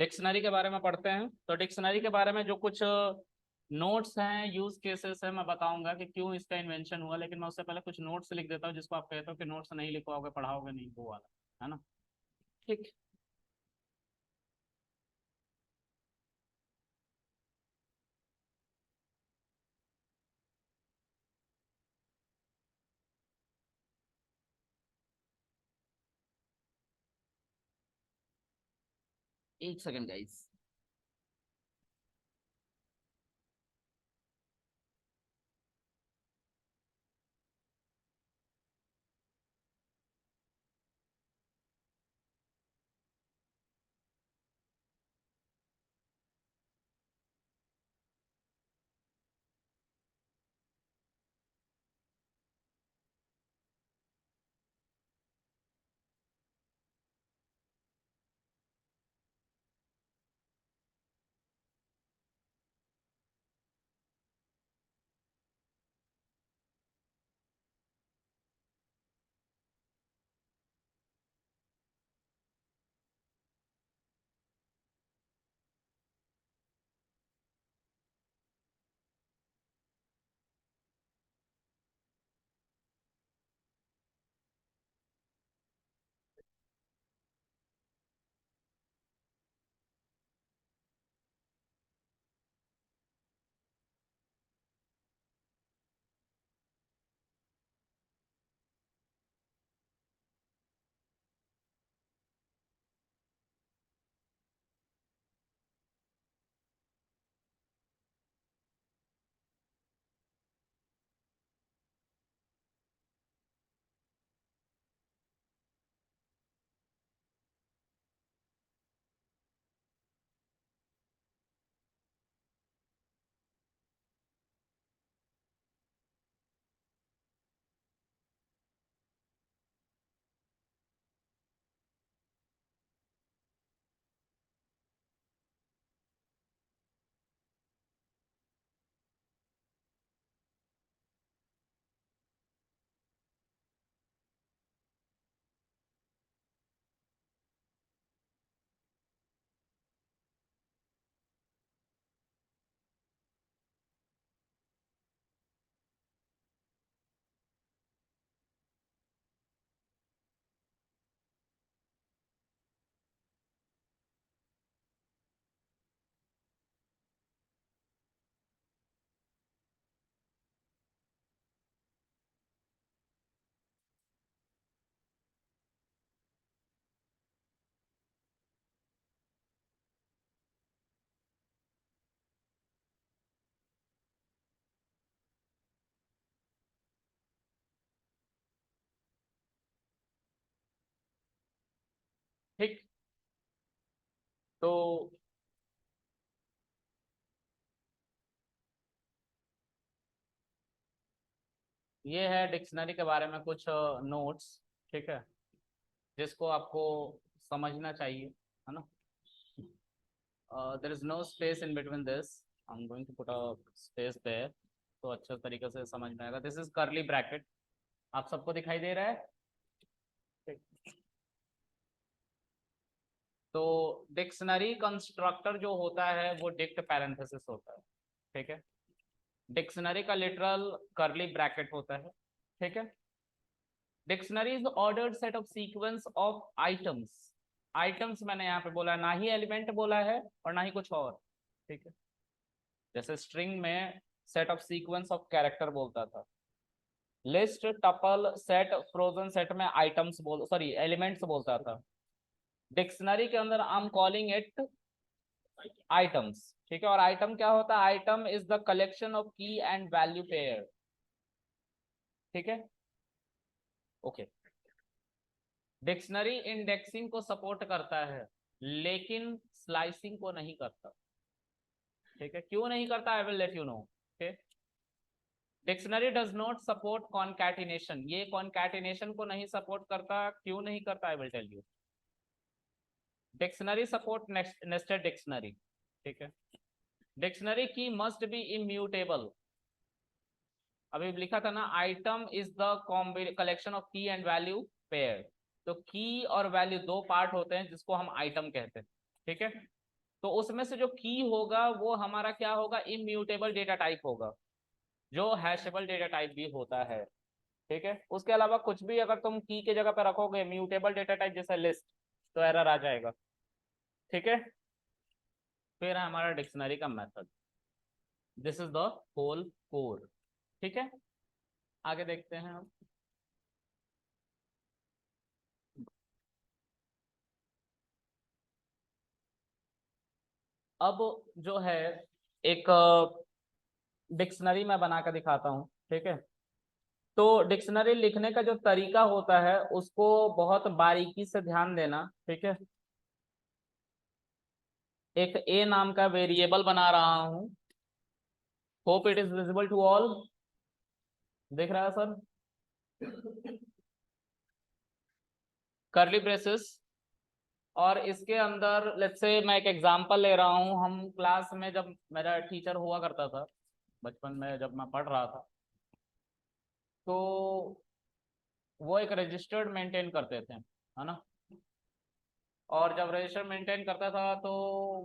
Dictionary के बारे में पढ़ते हैं। तो डिक्शनरी के बारे में जो कुछ नोट्स हैं, यूज केसेस है, मैं बताऊंगा कि क्यों इसका इन्वेंशन हुआ, लेकिन मैं उससे पहले कुछ नोट्स लिख देता हूँ जिसको आप कहते हो कि नोट्स नहीं लिखवाओगे, पढ़ाओगे नहीं, वो वाला है ना। ठीक। एक सेकंड गाइस। ठीक। तो ये है डिक्शनरी के बारे में कुछ नोट्स। ठीक है, जिसको आपको समझना चाहिए, है ना। There is no space in between this. I am going to put a space there, तो अच्छे तरीके से समझ में आएगा। This is curly bracket. आप सबको दिखाई दे रहा है? ठीक। तो डिक्शनरी कंस्ट्रक्टर जो होता है वो डिक्ट पैरेंथेसिस होता है। ठीक है। डिक्शनरी का लिटरल करली ब्रैकेट होता है। ठीक है। Dictionary is ordered set of sequence of items. Items मैंने यहाँ पे बोला, ना ही एलिमेंट बोला है और ना ही कुछ और। ठीक है। जैसे स्ट्रिंग में set of sequence of character बोलता था, list, tuple, set, frozen set में आइटम्स बोल, सॉरी, एलिमेंट्स बोलता था। डिक्शनरी के अंदर I am calling it items. ठीक है। और आइटम क्या होता है? Item is the collection of की एंड वैल्यू पेयर। ठीक है। ओके। डिक्शनरी इंडेक्सिंग को सपोर्ट करता है लेकिन स्लाइसिंग को नहीं करता। ठीक है। क्यों नहीं करता? I will let you know. Okay. Dictionary does not support concatenation. ये कॉन्कैटिनेशन को नहीं सपोर्ट करता। क्यों नहीं करता? I will tell you. Dictionary support nested dictionary. ठीक है। डिक्शनरी की मस्ट बी इम्यूटेबल। अभी लिखा था ना, item is the collection of की एंड वैल्यू पेयर। तो की और वैल्यू दो पार्ट होते हैं जिसको हम आइटम कहते हैं। ठीक है। तो उसमें से जो की होगा वो हमारा क्या होगा, इम्यूटेबल डेटा टाइप होगा, जो हैशेबल डेटा टाइप भी होता है। ठीक है, उसके अलावा कुछ भी अगर तुम की के जगह पे रखोगे म्यूटेबल डेटा टाइप जैसे लिस्ट, तो एरर आ जाएगा। ठीक है, फिर है हमारा डिक्शनरी का method. This is the whole code. ठीक है, आगे देखते हैं हम। अब जो है एक डिक्शनरी मैं बना कर दिखाता हूँ। ठीक है, तो डिक्शनरी लिखने का जो तरीका होता है उसको बहुत बारीकी से ध्यान देना। ठीक है, एक ए नाम का वेरिएबल बना रहा हूँ। Hope it is visible to all. देख रहा है सर? करली ब्रेसेस, और इसके अंदर लेट्स से मैं एक एग्जांपल ले रहा हूँ। हम क्लास में जब मेरा टीचर हुआ करता था, बचपन में जब मैं पढ़ रहा था, तो वो एक रजिस्टर्ड मेंटेन करते थे, है ना। और जब रजिस्टर मेंटेन करता था तो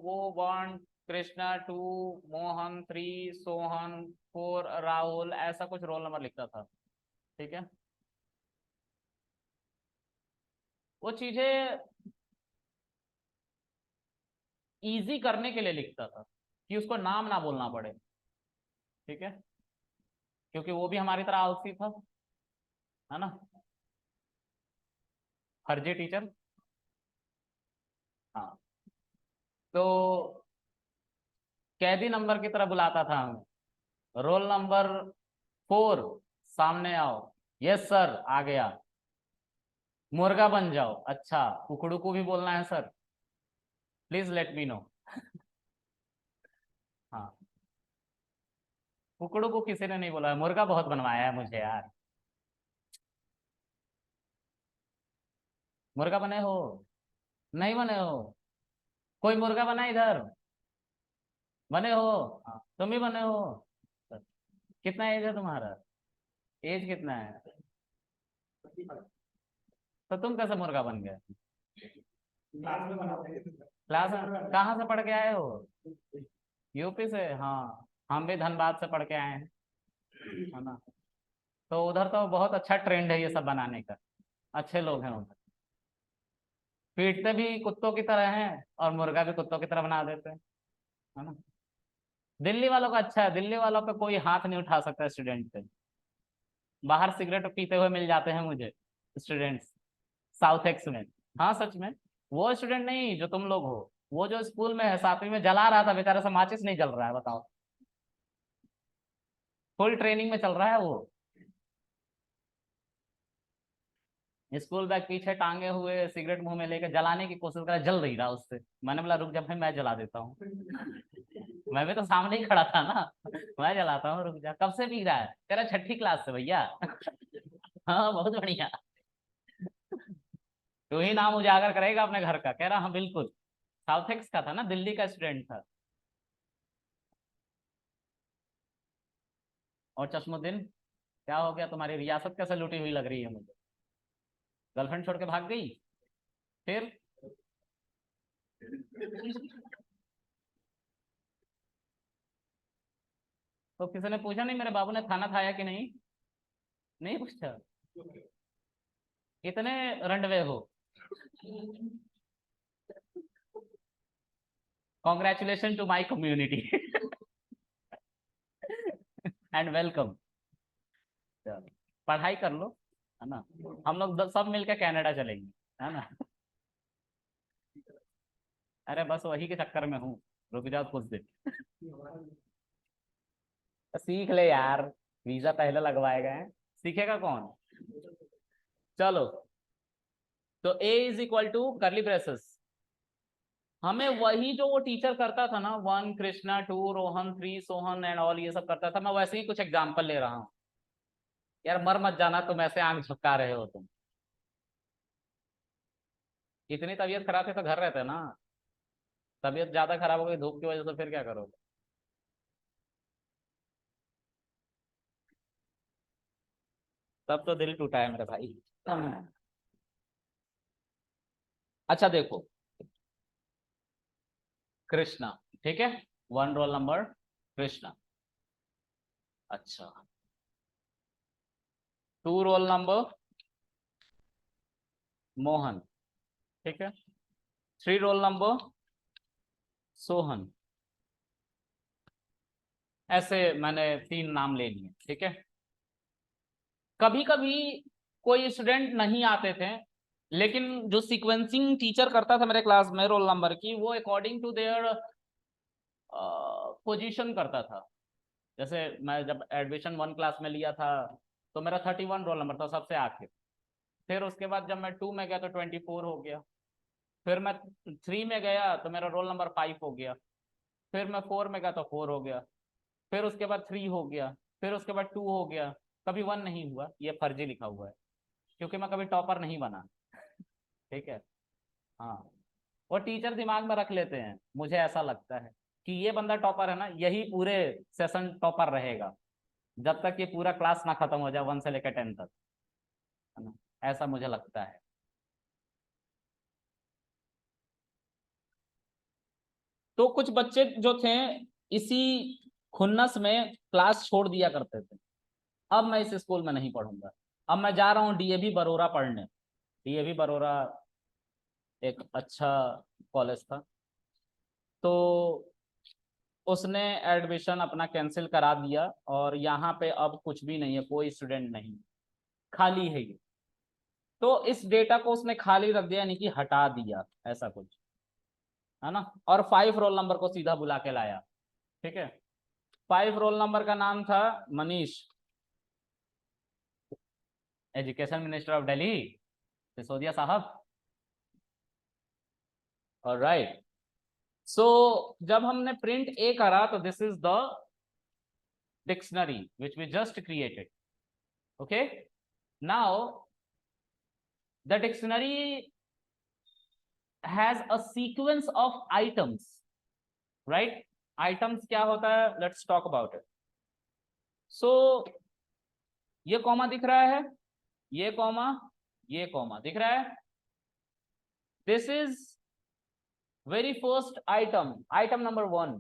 वो 1 कृष्णा, 2 मोहन, 3 सोहन, 4 राहुल, ऐसा कुछ रोल नंबर लिखता था। ठीक है, वो चीजें इजी करने के लिए लिखता था कि उसको नाम ना बोलना पड़े। ठीक है, क्योंकि वो भी हमारी तरह आलसी था, है ना। फर्जी टीचर। हाँ, तो कैदी नंबर की तरह बुलाता था हमें। रोल नंबर 4, सामने आओ। यस सर, आ गया। मुर्गा बन जाओ। अच्छा, कुकड़ू को भी बोलना है sir, please let me know. हाँ, कुकड़ू को किसी ने नहीं बोला है, मुर्गा बहुत बनवाया है मुझे यार। मुर्गा बने हो? नहीं बने हो? कोई मुर्गा बना इधर? बने हो? हाँ, तुम भी बने हो? कितना एज है तुम्हारा? एज कितना है? तो तुम कैसे मुर्गा बन गए? क्लास में कहाँ से पढ़ के आए हो? यूपी से? हाँ, हम भी धनबाद से पढ़ के आए हैं, है ना। तो उधर तो बहुत अच्छा ट्रेंड है ये सब बनाने का, अच्छे लोग हैं उधर। पीटते भी कुत्तों की तरह हैं और मुर्गा भी कुत्तों की तरह बना देते हैं, है ना। दिल्ली वालों का अच्छा है, दिल्ली वालों पे कोई हाथ नहीं उठा सकता स्टूडेंट पे। बाहर सिगरेट पीते हुए मिल जाते हैं मुझे स्टूडेंट्स, साउथ एक्स में। हाँ सच में। वो स्टूडेंट नहीं जो तुम लोग हो, वो जो स्कूल में है 7वीं में जला रहा था बेचारा से माचिस नहीं जल रहा है, बताओ। फुल ट्रेनिंग में चल रहा है वो, स्कूल बैग पीछे टांगे हुए, सिगरेट मुंह में लेकर जलाने की कोशिश कर रहा है, जल नहीं रहा उससे। मैंने बोला रुक जा भाई, मैं जला देता हूँ। मैं भी तो सामने ही खड़ा था ना, मैं जलाता हूँ, रुक जा। कब से पी रहा है? कह रहा 6ठी क्लास से भैया। हाँ बहुत बढ़िया। तू ही नाम उजागर करेगा अपने घर का? कह रहा हाँ बिल्कुल। साउथ एक्स का था ना, दिल्ली का स्टूडेंट था। और चश्मुद्दीन, क्या हो गया? तुम्हारी रियासत कैसे लूटी हुई लग रही है मुझे। गर्लफ्रेंड छोड़ के भाग गई? फिर? तो किसी ने पूछा नहीं मेरे बाबू ने खाना खाया कि नहीं? नहीं पूछा? कितने रंडवे हो? Congratulation to my community and welcome. पढ़ाई कर लो, है ना। हम लोग सब मिलकर कनाडा चलेंगे, है ना। अरे बस वही के चक्कर में हूँ, रुक जाओ कुछ दिन। तो सीख ले यार, वीजा पहले लगवाए गए हैं, सीखेगा कौन। चलो, तो A is equal to curly braces. हमें वही जो वो टीचर करता था ना, 1 कृष्णा, 2 रोहन, 3 सोहन एंड ऑल, ये सब करता था, मैं वैसे ही कुछ एग्जाम्पल ले रहा हूँ। यार मर मत जाना, तुम ऐसे आंख झपका रहे हो तुम। इतनी तबीयत खराब है तो घर रहते ना। तबीयत ज्यादा खराब हो गई धूप की वजह से, फिर क्या करोगे? तब तो दिल टूटा है मेरे भाई। अच्छा देखो, कृष्णा, ठीक है, 1 रोल नंबर कृष्णा। अच्छा, 2 रोल नंबर मोहन, ठीक है, 3 रोल नंबर सोहन। ऐसे मैंने 3 नाम ले लिए, ठीक है। कभी कभी कोई स्टूडेंट नहीं आते थे, लेकिन जो सीक्वेंसिंग टीचर करता था मेरे क्लास में रोल नंबर की, वो अकॉर्डिंग टू देयर पोजीशन करता था। जैसे मैं जब एडमिशन 1 क्लास में लिया था तो मेरा 31 रोल नंबर था, सबसे आखिर। फिर उसके बाद जब मैं 2 में गया तो 24 हो गया। फिर मैं 3 में गया तो मेरा रोल नंबर 5 हो गया। फिर मैं 4 में गया तो 4 हो गया। फिर उसके बाद 3 हो गया। फिर उसके बाद 2 हो गया। कभी 1 नहीं हुआ, ये फर्जी लिखा हुआ है, क्योंकि मैं कभी टॉपर नहीं बना, ठीक है। हाँ, वो टीचर दिमाग में रख लेते हैं, मुझे ऐसा लगता है कि ये बंदा टॉपर है ना, यही पूरे सेशन टॉपर रहेगा जब तक ये पूरा क्लास ना खत्म हो जाए, 1 से लेकर 10 तक, है ना। ऐसा मुझे लगता है। तो कुछ बच्चे जो थे, इसी खुन्नस में क्लास छोड़ दिया करते थे। अब मैं इस स्कूल में नहीं पढ़ूंगा, अब मैं जा रहा हूँ डीएवी बरोरा पढ़ने। डीएवी बरोरा एक अच्छा कॉलेज था, तो उसने एडमिशन अपना कैंसिल करा दिया, और यहाँ पे अब कुछ भी नहीं है, कोई स्टूडेंट नहीं, खाली है ये। तो इस डेटा को उसने खाली रख दिया, यानी कि हटा दिया, ऐसा कुछ है ना। और 5 रोल नंबर को सीधा बुला के लाया, ठीक है। 5 रोल नंबर का नाम था Manish, education minister of Delhi, Sisodia साहब। ऑलराइट, सो जब हमने प्रिंट ए करा तो this is the dictionary which we just created, okay. Now the dictionary has a sequence of items, right. Items क्या होता है, let's talk about it. So ये comma दिख रहा है, ये कॉमा, ये कॉमा दिख रहा है। This is very first item, item number 1,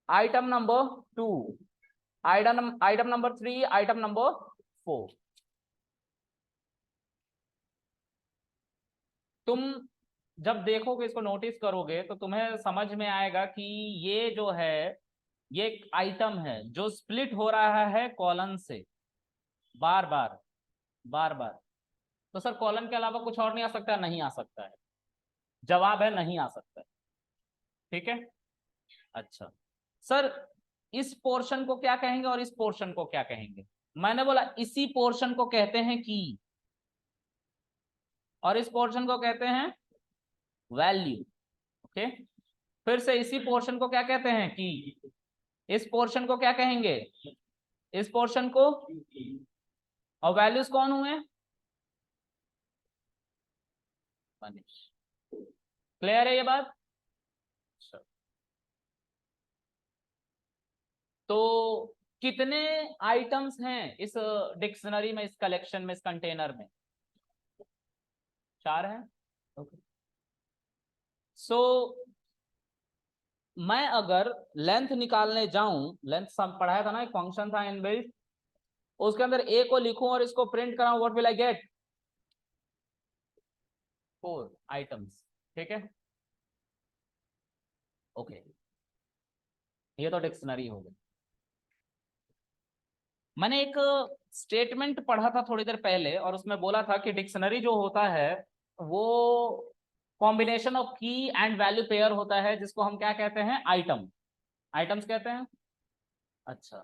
item number 2, item number 3, item number 4। तुम जब देखोगे, इसको नोटिस करोगे, तो तुम्हें समझ में आएगा कि ये जो है, ये एक आइटम है जो स्प्लिट हो रहा है कॉलन से, बार बार, बार बार। तो सर कॉलन के अलावा कुछ और नहीं आ सकता? नहीं आ सकता है, जवाब है नहीं आ सकता है, ठीक है। अच्छा सर, इस पोर्शन को क्या कहेंगे और इस पोर्शन को क्या कहेंगे? मैंने बोला इसी पोर्शन को कहते हैं की, और इस पोर्शन को कहते हैं वैल्यू, ओके। फिर से इसी पोर्शन को क्या कहते हैं की, इस पोर्शन को क्या कहेंगे, इस पोर्शन को, और वैल्यूज कौन हुए? क्लियर है ये बात? तो कितने आइटम्स हैं इस डिक्शनरी में, इस कलेक्शन में, इस कंटेनर में? 4 हैं, ओके। सो मैं अगर लेंथ निकालने जाऊं, लेंथ सब पढ़ाया था ना, एक फंक्शन था इनबिल्ट, उसके अंदर ए को लिखूं और इसको प्रिंट कराऊं, what will I get? 4 items, ठीक है, ओके। ये तो डिक्शनरी हो गई। मैंने एक स्टेटमेंट पढ़ा था थोड़ी देर पहले, और उसमें बोला था कि डिक्शनरी जो होता है वो कॉम्बिनेशन ऑफ की एंड वैल्यू पेयर होता है, जिसको हम क्या कहते हैं? आइटम, आइटम्स कहते हैं। अच्छा,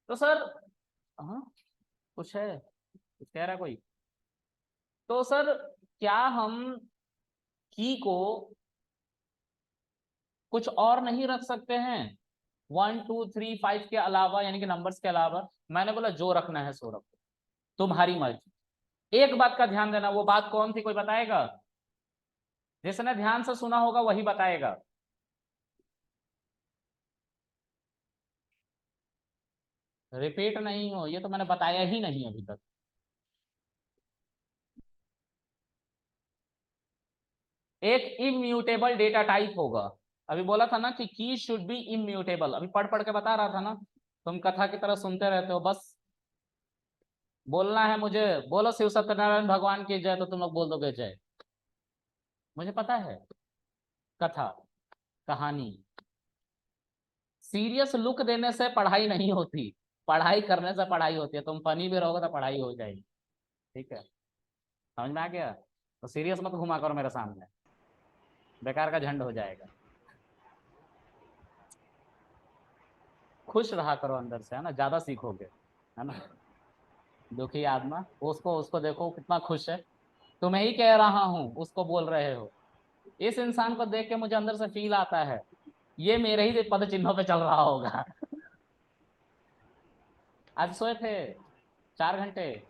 तो सर, हाँ, कुछ है, कुछ कह रहा है कोई? तो सर क्या हम की को कुछ और नहीं रख सकते हैं 1 2 3 5 के अलावा, यानी कि नंबर्स के अलावा? मैंने बोला जो रखना है सो रखो, तुम्हारी मर्जी। एक बात का ध्यान देना, वो बात कौन थी, कोई बताएगा? जिसने ध्यान से सुना होगा वही बताएगा। रिपीट नहीं हो, ये तो मैंने बताया ही नहीं अभी तक। एक इम्यूटेबल डेटा टाइप होगा। अभी बोला था ना कि की शुड बी इम्यूटेबल, अभी पढ़ पढ़ के बता रहा था ना, तुम कथा की तरह सुनते रहते हो, बस बोलना है मुझे। बोलो शिव सत्यनारायण भगवान की जय, तो तुम लोग बोल दोगे जय। मुझे पता है। कथा, कहानी, सीरियस लुक देने से पढ़ाई नहीं होती, पढ़ाई करने से पढ़ाई होती है। तुम फनी भी रहोगे तो पढ़ाई हो जाएगी। ठीक है, समझ में आ गया? तो सीरियस मत घुमा करो मेरे सामने, बेकार का झंड हो जाएगा। खुश रहा करो अंदर से, है ना, ज्यादा सीखोगे, है ना। दुखी आत्मा, उसको उसको देखो कितना खुश है। तुम्हें ही कह रहा हूं, उसको बोल रहे हो। इस इंसान को देख के मुझे अंदर से फील आता है, ये मेरे ही पद चिन्हों पे चल रहा होगा। आज सोए थे 4 घंटे,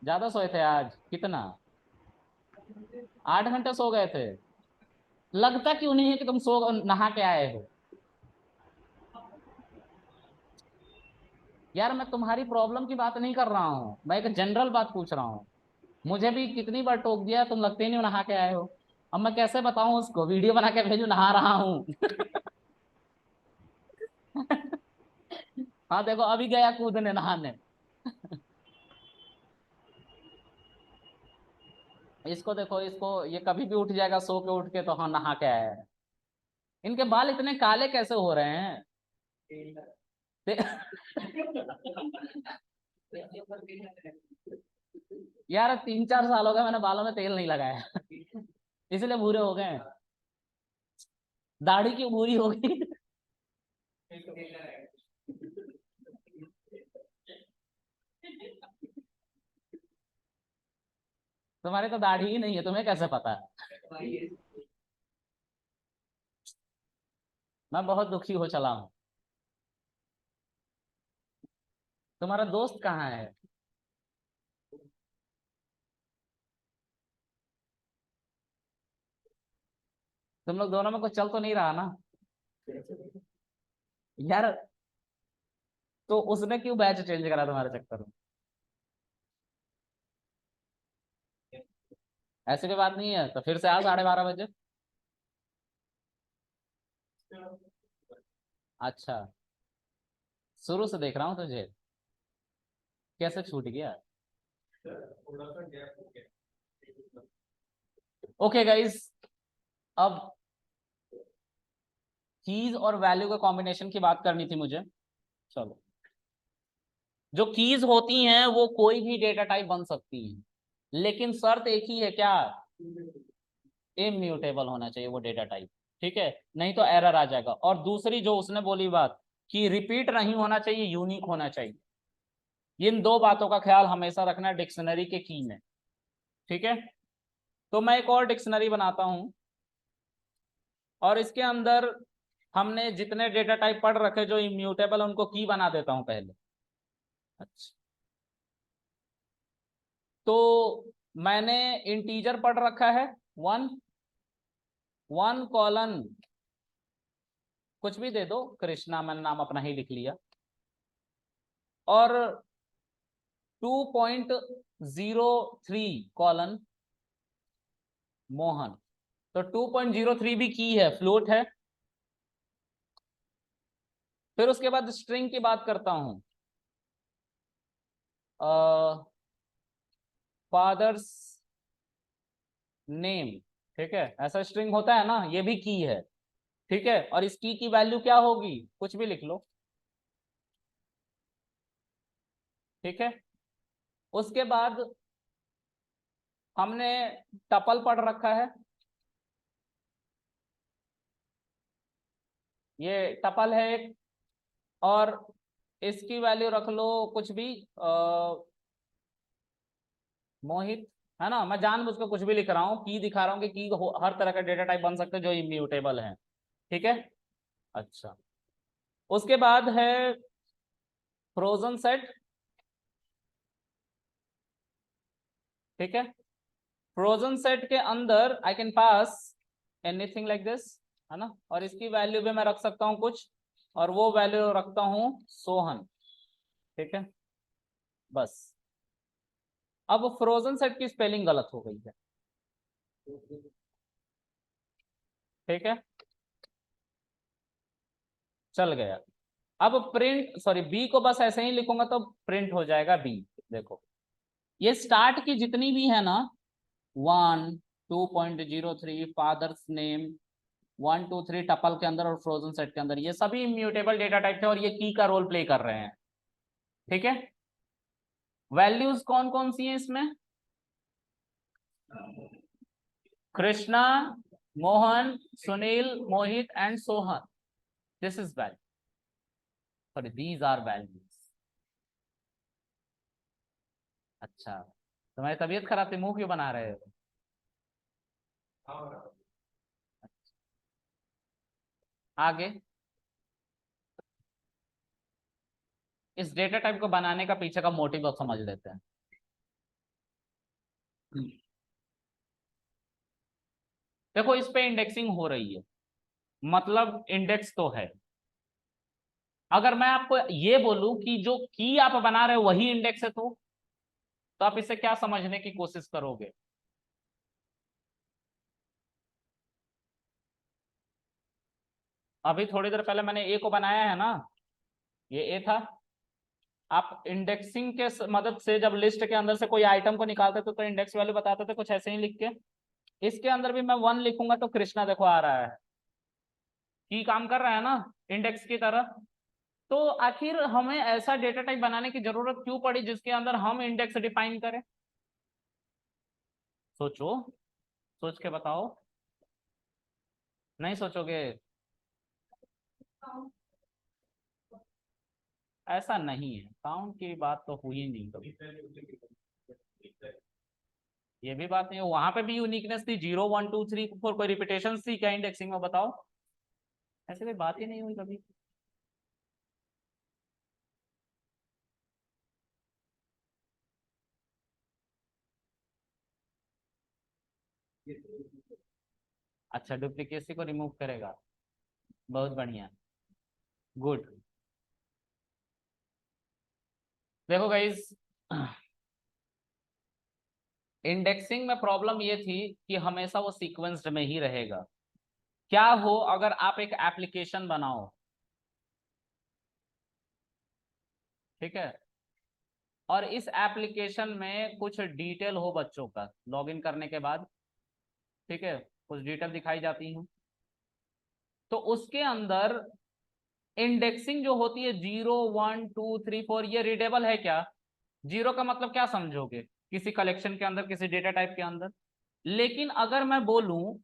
ज्यादा सोए थे आज, कितना? 8 घंटे सो गए थे। लगता क्यों नहीं है कि तुम सो नहा के आए हो? यार मैं तुम्हारी प्रॉब्लम की बात नहीं कर रहा हूँ, मैं एक जनरल बात पूछ रहा हूँ। मुझे भी कितनी बार टोक दिया, तुम लगते ही नहीं हो नहा के आए हो। अब मैं कैसे बताऊं उसको, वीडियो बना के भेजू नहा रहा हूँ? हाँ देखो, अभी गया कूदने नहाने। इसको देखो, इसको, ये कभी भी उठ जाएगा सो के, उठ के तो हाँ नहा के आया है। इनके बाल इतने काले कैसे हो रहे हैं? ते- यार 3-4 साल हो गए मैंने बालों में तेल नहीं लगाया, इसलिए भूरे हो गए हैं। दाढ़ी क्यों भूरी हो गई? तुम्हारी तो दाढ़ी ही नहीं है, तुम्हें कैसे पता है? मैं बहुत दुखी हो चला हूँ। तुम्हारा दोस्त कहाँ है? तुम लोग दोनों में कुछ चल तो नहीं रहा ना? यार तो उसने क्यों बैच चेंज करा तुम्हारे चक्कर में? ऐसी कोई बात नहीं है, तो फिर से आओ 12:30 बजे। अच्छा, शुरू से देख रहा हूँ तुझे, कैसे छूट गया? ओके गाइस, अब कीज और वैल्यू के कॉम्बिनेशन की बात करनी थी मुझे। चलो, जो कीज होती हैं वो कोई भी डेटा टाइप बन सकती हैं, लेकिन शर्त एक ही है, क्या? इम्यूटेबल होना चाहिए वो डेटा टाइप। ठीक है, नहीं तो एरर आ जाएगा। और दूसरी जो उसने बोली बात, कि रिपीट नहीं होना चाहिए, यूनिक होना चाहिए। इन दो बातों का ख्याल हमेशा रखना डिक्शनरी के की में। ठीक है, तो मैं एक और डिक्शनरी बनाता हूं, और इसके अंदर हमने जितने डेटा टाइप पढ़ रखे जो इम्यूटेबल, उनको की बना देता हूं पहले। अच्छा, तो मैंने इंटीजर पढ़ रखा है 1, 1 कॉलन, कुछ भी दे दो, कृष्णा, मैंने नाम अपना ही लिख लिया। और 2.03 मोहन। तो 2.03 भी की है, फ्लोट है। फिर उसके बाद स्ट्रिंग की बात करता हूं, फादर्स नेम। ठीक है, ऐसा स्ट्रिंग होता है ना, ये भी की है। ठीक है, और इस की वैल्यू क्या होगी, कुछ भी लिख लो। ठीक है, उसके बाद हमने टपल पढ़ रखा है, ये टपल है एक। और इसकी वैल्यू रख लो कुछ भी, मोहित, है ना। मैं जानबूझ के कुछ भी लिख रहा हूँ, की दिखा रहा हूँ कि की हर तरह का डेटा टाइप बन सकते हैं जो इम्यूटेबल है। ठीक है, अच्छा। उसके बाद है फ्रोजन सेट। ठीक है, फ्रोजन सेट के अंदर I can pass anything like this, है ना। और इसकी वैल्यू भी मैं रख सकता हूँ कुछ, और वो वैल्यू रखता हूँ सोहन। ठीक है, बस। अब फ्रोजन सेट की स्पेलिंग गलत हो गई है, ठीक है, चल गया। अब प्रिंट, सॉरी, बी को बस ऐसे ही लिखूंगा तो प्रिंट हो जाएगा बी। देखो ये स्टार्ट की जितनी भी है ना, 1 2.03 फादर्स नेम 1 2 3 टपल के अंदर और फ्रोजन सेट के अंदर, ये सभी इम्यूटेबल डेटा टाइप थे और ये की का रोल प्ले कर रहे हैं। ठीक है, वैल्यूज कौन कौन सी हैं इसमें? Krishna, Mohan, Sunil, Mohit and Sohan, this is value, sorry these are values. अच्छा, तुम्हारी तबीयत खराब थी, मुंह क्यों बना रहे हो? आगे इस डेटा टाइप को बनाने का पीछे का मोटिव अब समझ लेते हैं। देखो इस पे इंडेक्सिंग हो रही है, मतलब इंडेक्स तो है। अगर मैं आपको ये बोलूं कि जो की आप बना रहे हो वही इंडेक्स है, तो आप इसे क्या समझने की कोशिश करोगे? अभी थोड़ी देर पहले मैंने ए को बनाया है ना, ये ए था। आप इंडेक्सिंग के मदद से जब लिस्ट के अंदर से कोई आइटम को निकालते थे तो इंडेक्स वैल्यू बताते थे कुछ ऐसे ही लिख के। इसके अंदर भी मैं 1 लिखूंगा तो कृष्णा देखो आ रहा है, की काम कर रहा है ना इंडेक्स की तरह। तो आखिर हमें ऐसा डेटा टाइप बनाने की जरूरत क्यों पड़ी जिसके अंदर हम इंडेक्स डिफाइन करें? सोचो, सोच के बताओ। नहीं सोचोगे? ऐसा नहीं है, काउंट की बात तो हुई नहीं कभी। ये भी बात नहीं है, वहां पे भी यूनिकनेस थी, 0 1 2 3 4, कोई रिपीटेशन थी क्या इंडेक्सिंग में? बताओ, ऐसे कोई बात ही नहीं हुई कभी। अच्छा, डुप्लीकेसी को रिमूव करेगा, बहुत बढ़िया, गुड। देखो गाइस, इंडेक्सिंग में प्रॉब्लम ये थी कि हमेशा वो सीक्वेंस्ड में ही रहेगा। क्या हो अगर आप एक एप्लीकेशन बनाओ, ठीक है, और इस एप्लीकेशन में कुछ डिटेल हो बच्चों का लॉगिन करने के बाद, ठीक है, कुछ डिटेल दिखाई जाती है, तो उसके अंदर इंडेक्सिंग जो होती है 0 1 2 3 4, ये रीडेबल है क्या? जीरो का मतलब क्या समझोगे? किसी कलेक्शन के अंदर, किसी डेटा टाइप के अंदर। लेकिन अगर मैं बोलूं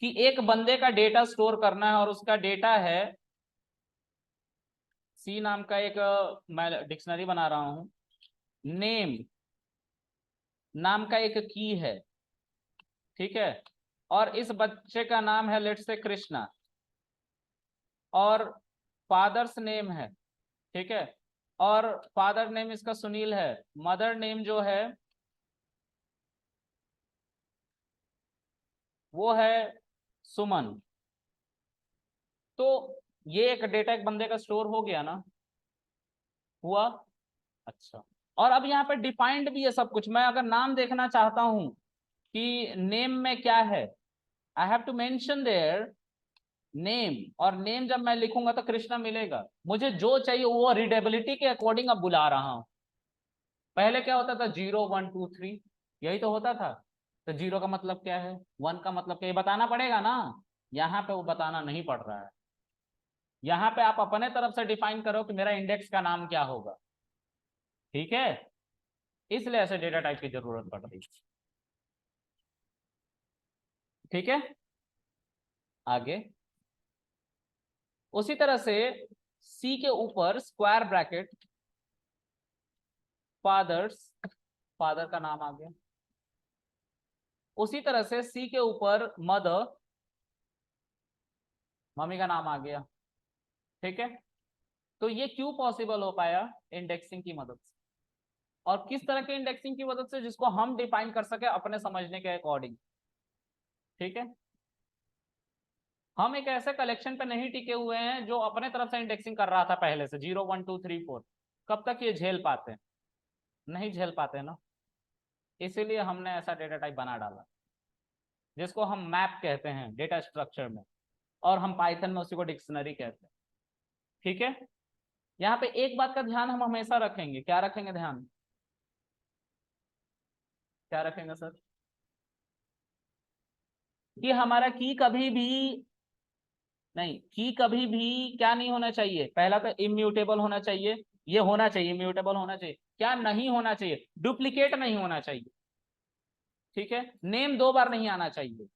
कि एक बंदे का डेटा स्टोर करना है और उसका डेटा है सी नाम का एक, मैं डिक्शनरी बना रहा हूं, नेम नाम का एक की है, ठीक है, और इस बच्चे का नाम है लेट्स से कृष्णा, और फादर्स नेम है, ठीक है, और फादर नेम इसका सुनील है, मदर नेम जो है वो है सुमन। तो ये एक डेटा एक बंदे का स्टोर हो गया ना, हुआ। अच्छा, और अब यहाँ पे डिफाइंड भी है सब कुछ। मैं अगर नाम देखना चाहता हूं कि नेम में क्या है, I have to mention their name, और नेम जब मैं लिखूंगा तो कृष्णा मिलेगा। मुझे जो चाहिए वो रीडेबिलिटी के अकॉर्डिंग अब बुला रहा हूं। पहले क्या होता था, 0 1 2 3, यही तो होता था। तो जीरो का मतलब क्या है, वन का मतलब क्या, ये बताना पड़ेगा ना। यहाँ पे वो बताना नहीं पड़ रहा है, यहाँ पे आप अपने तरफ से डिफाइन करो कि मेरा इंडेक्स का नाम क्या होगा, ठीक है। इसलिए ऐसे डेटा टाइप की जरूरत पड़ रही है, ठीक है। आगे उसी तरह से सी के ऊपर स्क्वायर ब्रैकेट फादर्स, फादर का नाम आ गया। उसी तरह से सी के ऊपर मदर, मम्मी का नाम आ गया, ठीक है। तो ये क्यों पॉसिबल हो पाया? इंडेक्सिंग की मदद से। और किस तरह के इंडेक्सिंग की मदद से? जिसको हम डिफाइन कर सके अपने समझने के अकॉर्डिंग, ठीक है। हम एक ऐसे कलेक्शन पे नहीं टिके हुए हैं जो अपने तरफ से इंडेक्सिंग कर रहा था पहले से, 0 1 2 3 4। कब तक ये झेल पाते हैं? नहीं झेल पाते ना, इसीलिए हमने ऐसा डेटा टाइप बना डाला। जिसको हम मैप कहते हैं डेटा स्ट्रक्चर में, और हम पाइथन में उसी को डिक्शनरी कहते हैं। ठीक है, यहाँ पे एक बात का ध्यान हम हमेशा रखेंगे, क्या रखेंगे ध्यान, क्या रखेंगे सर, कि हमारा की कभी भी नहीं, की कभी भी क्या नहीं होना चाहिए, पहला तो इम्यूटेबल होना चाहिए, ये होना चाहिए इम्यूटेबल होना चाहिए, क्या नहीं होना चाहिए, डुप्लीकेट नहीं होना चाहिए। ठीक है, नेम 2 बार नहीं आना चाहिए,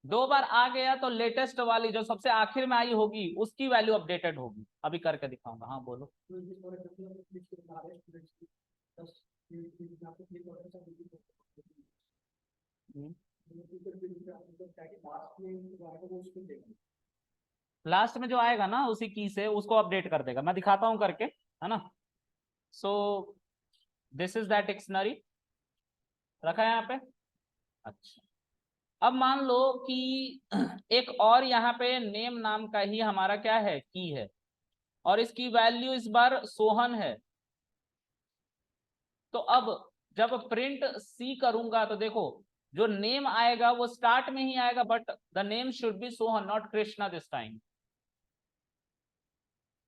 2 बार आ गया तो लेटेस्ट वाली जो सबसे आखिर में आई होगी उसकी वैल्यू अपडेटेड होगी। अभी करके दिखाऊंगा, हाँ बोलो। लास्ट में जो आएगा ना उसी की से उसको अपडेट कर देगा, मैं दिखाता हूं करके, है ना। So this is that dictionary, रखा है यहाँ पे। अच्छा, अब मान लो कि एक और यहाँ पे नेम नाम का ही हमारा क्या है, की है, और इसकी वैल्यू इस बार सोहन है। तो अब जब प्रिंट सी करूंगा तो देखो जो नेम आएगा वो स्टार्ट में ही आएगा, but the name should be Sohan not Krishna this time,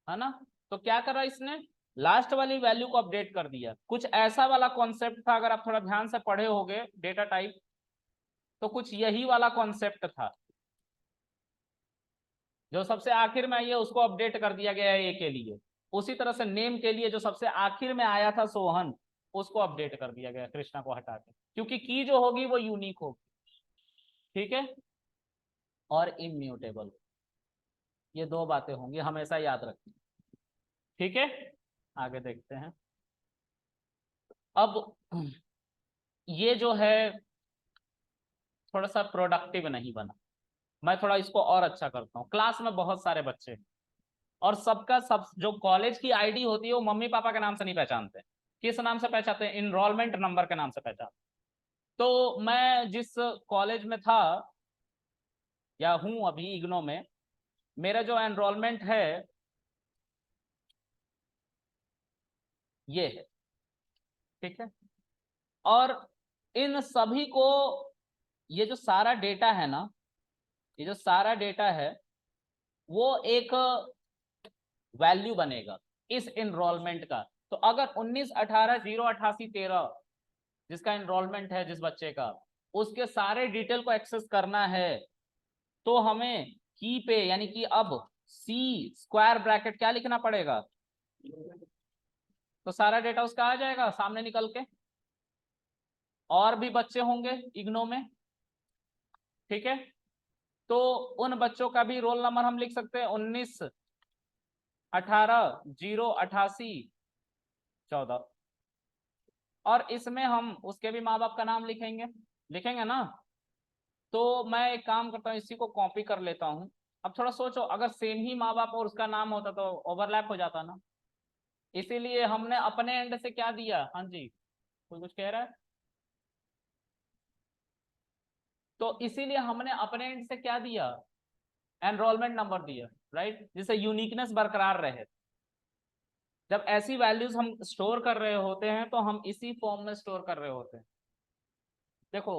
है ना। तो क्या करा इसने, लास्ट वाली वैल्यू को अपडेट कर दिया। कुछ ऐसा वाला कॉन्सेप्ट था, अगर आप थोड़ा ध्यान से पढ़े होगे डेटा टाइप, तो कुछ यही वाला कॉन्सेप्ट था, जो सबसे आखिर में आई है उसको अपडेट कर दिया गया है ए के लिए, उसी तरह से नेम के लिए जो सबसे आखिर में आया था सोहन, उसको अपडेट कर दिया गया कृष्णा को हटा के, क्योंकि की जो होगी वो यूनिक होगी। ठीक है, और इम्यूटेबल, ये 2 बातें होंगी, हमेशा याद रखना। ठीक है, आगे देखते हैं। अब ये जो है थोड़ा सा प्रोडक्टिव नहीं बना, मैं थोड़ा इसको और अच्छा करता हूँ। क्लास में बहुत सारे बच्चे हैं, और सबका सब जो कॉलेज की आईडी होती है वो मम्मी पापा के नाम से नहीं पहचानते, किस नाम से पहचानते हैं, इनरोलमेंट नंबर के नाम से पहचानते। तो मैं जिस कॉलेज में था या हूं अभी इग्नो में, मेरा जो एनरोलमेंट है ये है। ठीक है, और इन सभी को, ये जो सारा डेटा है ना, ये जो सारा डेटा है वो एक वैल्यू बनेगा इस एनरोलमेंट का। तो अगर 19 18 0 88 13 जिसका एनरोलमेंट है जिस बच्चे का, उसके सारे डिटेल को एक्सेस करना है, तो हमें की पे यानी कि अब सी स्क्वायर ब्रैकेट क्या लिखना पड़ेगा, तो सारा डेटा उसका आ जाएगा सामने निकल के। और भी बच्चे होंगे इग्नो में, ठीक है, तो उन बच्चों का भी रोल नंबर हम लिख सकते हैं 19 18 0 88 14, और इसमें हम उसके भी माँ बाप का नाम लिखेंगे, लिखेंगे ना। तो मैं एक काम करता हूँ, इसी को कॉपी कर लेता हूँ। अब थोड़ा सोचो, अगर सेम ही माँ बाप और उसका नाम होता तो ओवरलैप हो जाता ना, इसीलिए हमने अपने एंड से क्या दिया, हाँ जी कोई कुछ कह रहा है, तो इसीलिए हमने अपने एंड से क्या दिया, एनरोलमेंट नंबर दिया, राइट, जिससे यूनिकनेस बरकरार रहे। जब ऐसी वैल्यूज हम स्टोर कर रहे होते हैं तो हम इसी फॉर्म में स्टोर कर रहे होते हैं। देखो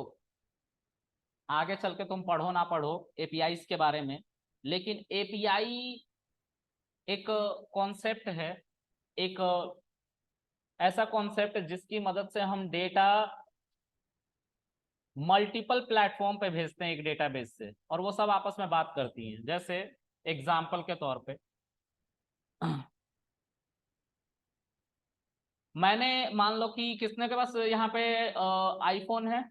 आगे चल के तुम पढ़ो ना पढ़ो एपीआईज के बारे में, लेकिन एपीआई एक कॉन्सेप्ट है, एक ऐसा कॉन्सेप्ट जिसकी मदद से हम डेटा मल्टीपल प्लेटफॉर्म पे भेजते हैं एक डेटाबेस से, और वो सब आपस में बात करती हैं। जैसे एग्जाम्पल के तौर पे मैंने मान लो कि किसने के पास यहाँ पे आईफोन है,